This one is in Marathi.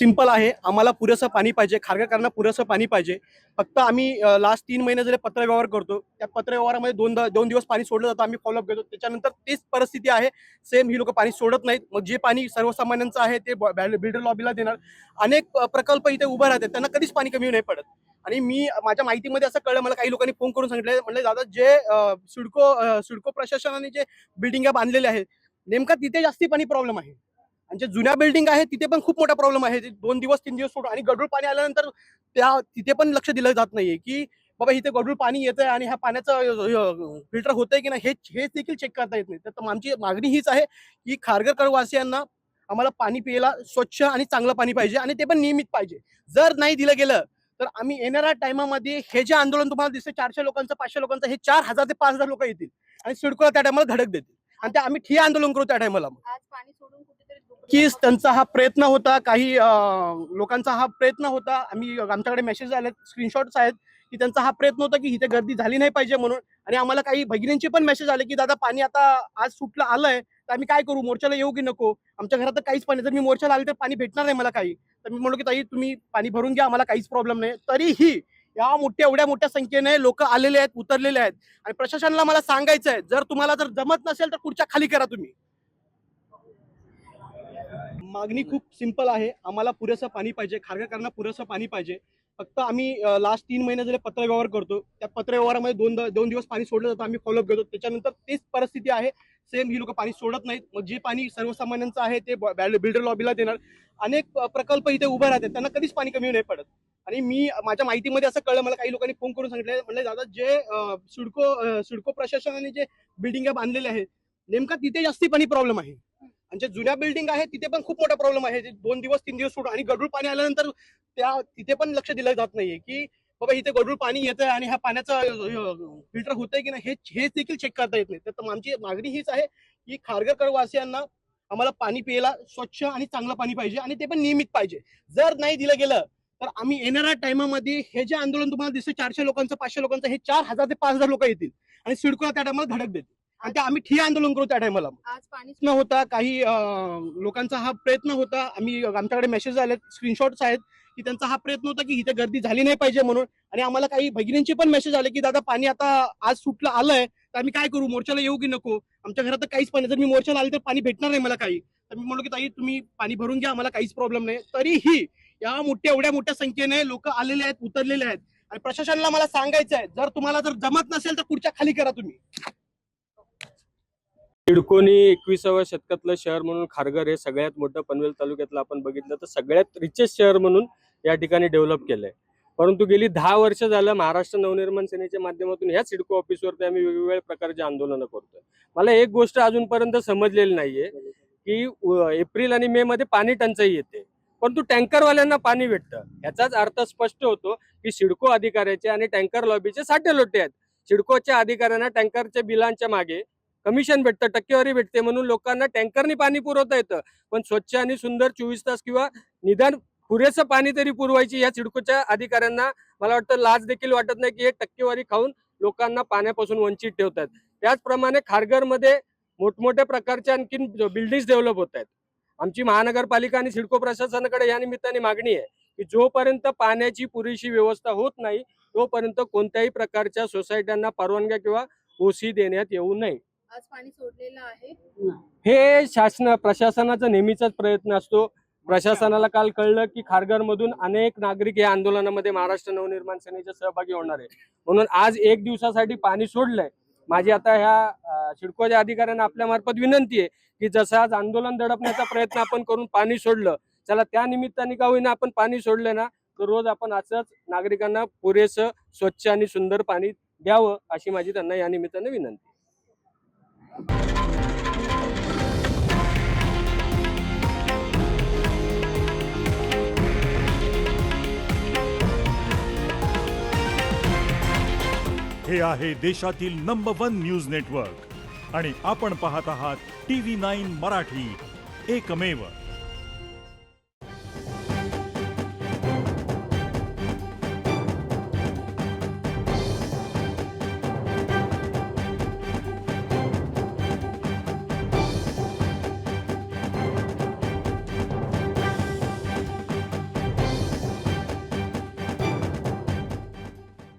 सिंपल आहे. आम्हाला पुरेसं पाणी पाहिजे. खारघरकरांना पुरेसं पाणी पाहिजे. फक्त आम्ही लास्ट 3 महिने झाले पत्रव्यवहार करतो. त्या पत्रव्यवहारामध्ये 2 दिवस पाणी सोडलं जातं. आम्ही फॉलोअप घेतो. त्याच्यानंतर तीच परिस्थिती आहे. सेम ही लोकं पाणी सोडत नाहीत. मग जे पाणी सर्वसामान्यांचं आहे ते बिल्डर लॉबीला देणार. अनेक प्रकल्प इथे उभे राहतात. त्यांना कधीच पाणी कमी नाही पडत. आणि मी माझ्या माहितीमध्ये असं कळलं, मला काही लोकांनी फोन करून सांगितलं, म्हणले दादा जे सिडको प्रशासनाने जे बिल्डिंगा बांधलेल्या आहेत, नेमका तिथे जास्ती पाणी प्रॉब्लेम आहे. आणि जे जुन्या बिल्डिंग आहे तिथे पण खूप मोठा प्रॉब्लेम आहे. 2 दिवस 3 दिवस सोडून आणि गढूळ पाणी आल्यानंतर तिथे पण लक्ष दिलं जात नाहीये, की बाबा इथे गढूळ पाणी येतंय आणि ह्या पाण्याचं फिल्टर होतंय की नाही हे देखील चेक करता येत नाही. तर आमची मागणी हीच आहे, की खारघर वासियांना आम्हाला पाणी प्यायला स्वच्छ आणि चांगलं पाणी पाहिजे आणि ते पण नियमित पाहिजे. जर नाही दिलं गेलं तर आम्ही येणाऱ्या टायमामध्ये हे जे आंदोलन तुम्हाला दिसते 400 लोकांचं 500 लोकांचं, हे 4000 ते 5000 लोक येतील आणि सिडकोला त्या टायमाला धडक देतील आणि ते आम्ही ठिय्या आंदोलन करू त्या टायमाला. आज पाणी सोडून कुठेतरी की त्यांचा हा प्रयत्न होता, काही लोकांचा हा प्रयत्न होता. आमच्याकडे मेसेज आले, स्क्रीनशॉट्स आहेत, की त्यांचा हा प्रयत्न होता की इथे गर्दी झाली नाही पाहिजे म्हणून. आणि आम्हाला काही भगिनींचे पण मेसेज आले, की दादा पाणी आता आज सुटलं आलंय, तर आम्ही काय करू, मोर्चाला येऊ की नको? आमच्या घरात तर काहीच पाणी, जर मी मोर्चाला आले तर पाणी भेटणार नाही मला काही. तर मी म्हणलो की ताई तुम्ही पाणी भरून घ्या, आम्हाला काहीच प्रॉब्लेम नाही. तरीही एवढ्या मोठ्या संख्येने लोक आलेले आहेत, उतरलेले आहेत आणि प्रशासनाला मला सांगायचं आहे, जर तुम्हाला जर जमत नसेल तर खुर्च्या खाली करा तुम्ही. मागणी खूप सिंपल आहे. आम्हाला पुरेसं पाणी पाहिजे. खारघरकरांना पुरेसं पाणी पाहिजे. फक्त आम्ही लास्ट 3 महिने झाले पत्रव्यवहार करतो. त्या पत्रव्यवहारामध्ये 2 दिवस पाणी सोडलं जातं. आम्ही फॉलोअप घेतो. त्याच्यानंतर तीच परिस्थिती आहे. सेम ही लोकं पाणी सोडत नाहीत. मग जे पाणी सर्वसामान्यांचं आहे ते बिल्डर लॉबीला देणार. अनेक प्रकल्प इथे उभे राहतात. त्यांना कधीच पाणी कमी नाही पडत. आणि माझ्या माहितीमध्ये असं कळलं, मला काही लोकांनी फोन करून सांगितलं, म्हणले दादा जे सिडको प्रशासनाने जे बिल्डिंगा बांधलेल्या आहेत, नेमका तिथे जास्ती पाणी प्रॉब्लेम आहे. आणि जे जुन्या बिल्डिंग आहे तिथे पण खूप मोठा प्रॉब्लेम आहे. 2 दिवस 3 दिवस सोडून आणि गढूळ पाणी आल्यानंतर तिथे पण लक्ष दिलं जात नाहीये, की बाबा इथे गढूळ पाणी येतंय आणि ह्या पाण्याचं फिल्टर होतंय की नाही हे देखील चेक करता येत नाही. तर आमची मागणी हीच आहे, की खारघर वासियांना आम्हाला पाणी प्यायला स्वच्छ आणि चांगलं पाणी पाहिजे आणि ते पण नियमित पाहिजे. जर नाही दिलं गेलं तर आम्ही येणाऱ्या टायमामध्ये हे जे आंदोलन तुम्हाला दिसतं 400 लोकांचं 500 लोकांचं, हे 4000 ते 5000 लोक येतील आणि सिडकोला त्या टायमाला धडक देतील आणि ते आम्ही ठिय्या आंदोलन करू त्या टायमाला. आज पाणी न होता काही लोकांचा हा प्रयत्न होता. आमच्याकडे मेसेज आले, स्क्रीनशॉट्स आहेत, की त्यांचा हा प्रयत्न होता की इथे गर्दी झाली नाही पाहिजे म्हणून. आणि आम्हाला काही भगिनींचे पण मेसेज आले, की दादा पाणी आता आज सुटलं आलंय, तर आम्ही काय करू, मोर्चाला येऊ की नको? आमच्या घरात तर काहीच पाणी, जर मी मोर्चाला आले तर पाणी भेटणार नाही मला काही. तर मी म्हणलो की ताई तुम्ही पाणी भरून घ्या, आम्हाला काहीच प्रॉब्लेम नाही. तरीही एवढ्या मोठ्या संख्येने लोक आलेले आहेत, उतरलेले आहेत आणि प्रशासनाला मला सांगायचं आहे, जर तुम्हाला जर जमत नसेल तर खुर्च्या खाली करा तुम्ही. सिडकोनी 21व्या शतकातलं शहर म्हणून खारघर हे सगळ्यात मोठं पनवेल तालुक्यातलं आपण बघितलं तर सगळ्यात रिचेस्ट शहर म्हणून या ठिकाणी डेव्हलप केलंय. परंतु गेली 10 वर्ष झालं महाराष्ट्र नवनिर्माण सेनेच्या माध्यमातून ह्या सिडको ऑफिसवरती आम्ही वेगवेगळ्या प्रकारचे आंदोलनं करतोय. मला एक गोष्ट अजूनपर्यंत समजलेली नाहीये की एप्रिल आणि मे मध्ये पाणी टंचाई येते, परंतु टँकरवाल्यांना पाणी भेटतं. याचाच अर्थ स्पष्ट होतो की सिडको अधिकाऱ्याचे आणि टँकर लॉबीचे साठे लोटे आहेत. सिडकोच्या अधिकाऱ्यांना टँकरच्या बिलांच्या मागे कमिशन भेटतं, टक्केवारी भेटते, म्हणून लोकांना टँकरनी पाणी पुरवता येतं. पण स्वच्छ आणि सुंदर 24 तास किंवा निदान पुरेसं पाणी तरी पुरवायची या सिडकोच्या अधिकाऱ्यांना मला वाटतं लाज देखील वाटत नाही की हे टक्केवारी खाऊन लोकांना पाण्यापासून वंचित ठेवतात. त्याचप्रमाणे खारघरमध्ये मोठमोठ्या प्रकारच्या आणखीन बिल्डिंग्स डेव्हलप होत आहेत. आमची महानगरपालिका आणि सिडको प्रशासनाकडे या निमित्ताने मागणी आहे की जोपर्यंत पाण्याची पुरेशी व्यवस्था होत नाही तोपर्यंत कोणत्याही प्रकारच्या सोसायट्यांना परवानग्या किंवा ओसी देण्यात येऊ नये. आज पाणी सोडलेलं आहे. हे प्रशासनाचा नेहमीचाच प्रयत्न असतो. प्रशासनाला काल कळलं की खारघर मधून अनेक नागरिक या आंदोलनामध्ये महाराष्ट्र नवनिर्माण सेनेचे सहभागी होणार आहे, म्हणून आज 1 दिवसासाठी पाणी सोडलंय. माझी आता ह्या सिडकोच्या अधिकाऱ्यांना आपल्या मार्फत विनंती आहे की जसं आज आंदोलन दडपण्याचा प्रयत्न आपण करून पाणी सोडलं, चला त्या निमित्ताने का होईना आपण पाणी सोडलं ना, तर रोज आपण असंच नागरिकांना पुरेसं स्वच्छ आणि सुंदर पाणी द्यावं अशी माझी त्यांना या निमित्ताने विनंती. हे आहे देशातील नंबर 1 न्यूज नेटवर्क आणि आपण पाहत आहात TV9 मराठी, एकमेव.